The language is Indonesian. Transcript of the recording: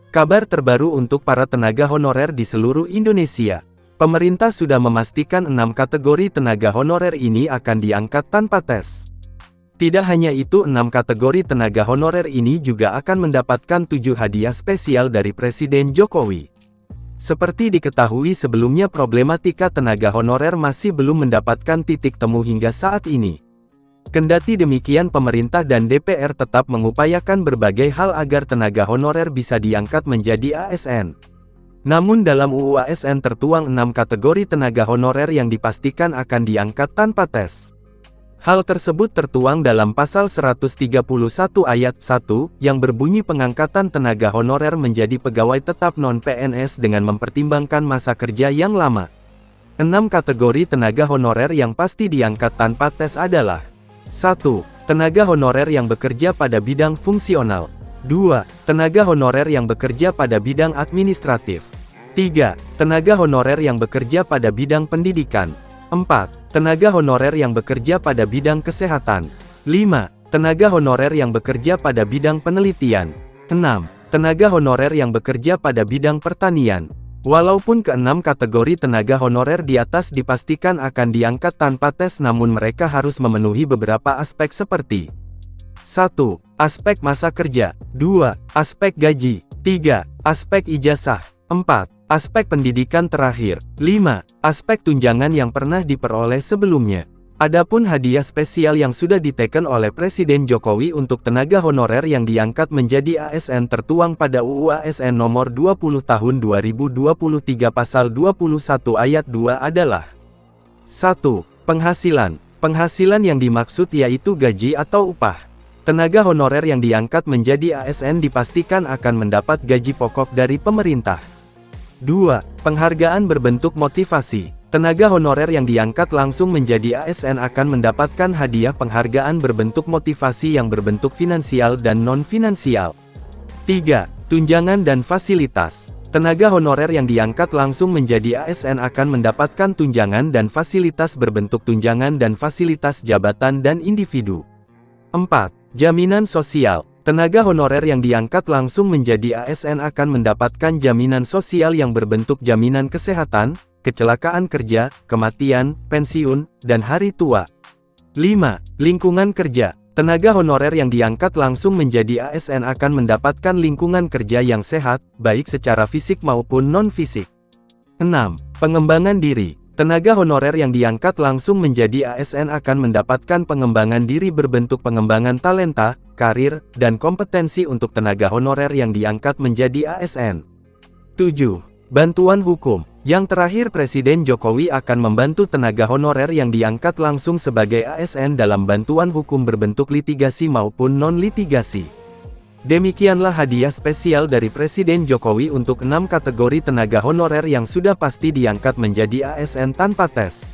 Kabar terbaru untuk para tenaga honorer di seluruh Indonesia. Pemerintah sudah memastikan 6 kategori tenaga honorer ini akan diangkat tanpa tes. Tidak hanya itu, 6 kategori tenaga honorer ini juga akan mendapatkan 7 hadiah spesial dari Presiden Jokowi. Seperti diketahui sebelumnya, problematika tenaga honorer masih belum mendapatkan titik temu hingga saat ini. Kendati demikian, pemerintah dan DPR tetap mengupayakan berbagai hal agar tenaga honorer bisa diangkat menjadi ASN. Namun dalam UU ASN tertuang 6 kategori tenaga honorer yang dipastikan akan diangkat tanpa tes. Hal tersebut tertuang dalam pasal 131 ayat 1, yang berbunyi pengangkatan tenaga honorer menjadi pegawai tetap non-PNS dengan mempertimbangkan masa kerja yang lama. 6 kategori tenaga honorer yang pasti diangkat tanpa tes adalah: 1. Tenaga honorer yang bekerja pada bidang fungsional. 2. Tenaga honorer yang bekerja pada bidang administratif. 3. Tenaga honorer yang bekerja pada bidang pendidikan. 4. Tenaga honorer yang bekerja pada bidang kesehatan. 5. Tenaga honorer yang bekerja pada bidang penelitian. 6. Tenaga honorer yang bekerja pada bidang pertanian. Walaupun ke-6 kategori tenaga honorer di atas dipastikan akan diangkat tanpa tes, namun mereka harus memenuhi beberapa aspek seperti: 1. Aspek masa kerja. 2. Aspek gaji. 3. Aspek ijazah. 4. Aspek pendidikan terakhir. 5. Aspek tunjangan yang pernah diperoleh sebelumnya. Adapun hadiah spesial yang sudah diteken oleh Presiden Jokowi untuk tenaga honorer yang diangkat menjadi ASN tertuang pada UU ASN nomor 20 tahun 2023 pasal 21 ayat 2 adalah: 1. Penghasilan. Penghasilan yang dimaksud yaitu gaji atau upah. Tenaga honorer yang diangkat menjadi ASN dipastikan akan mendapat gaji pokok dari pemerintah. 2. Penghargaan berbentuk motivasi. Tenaga honorer yang diangkat langsung menjadi ASN akan mendapatkan hadiah penghargaan berbentuk motivasi yang berbentuk finansial dan non-finansial. 3. Tunjangan dan fasilitas. Tenaga honorer yang diangkat langsung menjadi ASN akan mendapatkan tunjangan dan fasilitas berbentuk tunjangan dan fasilitas jabatan dan individu. 4. Jaminan sosial. Tenaga honorer yang diangkat langsung menjadi ASN akan mendapatkan jaminan sosial yang berbentuk jaminan kesehatan, kecelakaan kerja, kematian, pensiun, dan hari tua. 5. Lingkungan kerja. Tenaga honorer yang diangkat langsung menjadi ASN akan mendapatkan lingkungan kerja yang sehat, baik secara fisik maupun non-fisik. 6. Pengembangan diri. Tenaga honorer yang diangkat langsung menjadi ASN akan mendapatkan pengembangan diri berbentuk pengembangan talenta, karir, dan kompetensi untuk tenaga honorer yang diangkat menjadi ASN. 7. Bantuan hukum. Yang terakhir, Presiden Jokowi akan membantu tenaga honorer yang diangkat langsung sebagai ASN dalam bantuan hukum berbentuk litigasi maupun non-litigasi. Demikianlah hadiah spesial dari Presiden Jokowi untuk 6 kategori tenaga honorer yang sudah pasti diangkat menjadi ASN tanpa tes.